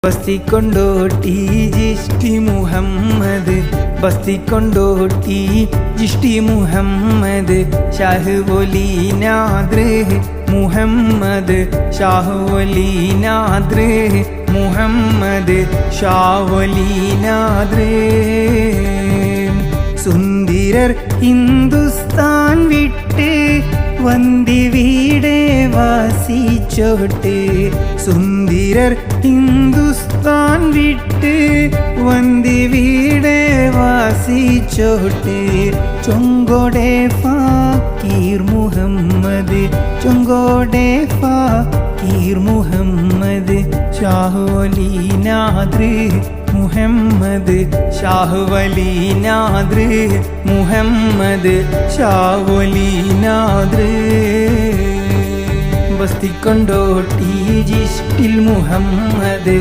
ബസ്തിക്കൊണ്ടോട്ടി ജിഷ്ടി മുഹമ്മദ്, ബസ്തിക്കൊണ്ടോട്ടി ജിഷ്ടി മുഹമ്മദ്, ഷാഹ് ഒലി നാദ്ര് മുഹമ്മദ്, ഷാഹ് ഒലി നാദ്ര് മുഹമ്മദ്, ഷാഹ് ഒലി നാദ്ര്. സുന്ദരർ ഹിന്ദുസ്ഥാൻ വിട്ട് വന്തി വീടേ വാസിച്ചോട്ട്, സുന്ദരർ ഹിന്ദുസ്ഥാൻ വിട്ട് വന്തി വീടേ വാസിച്ചോട്ട്. ചൊങ്കോടെ ഫക്കീർ മുഹമ്മദ്, ചൊങ്കോടെ ഫക്കീർ മുഹമ്മദ്, ഷാഹ് ഒലി നാദ്ര് മുഹമ്മദ്, ഷാഹ് ഒലി നാദ്ര് മുഹമ്മദ്, ഷാഹ് ഒലി നാദ്ര്. ബസ്തിക്കൊണ്ടോട്ടി ജിഷ്ടിൽ മുഹമ്മദ്.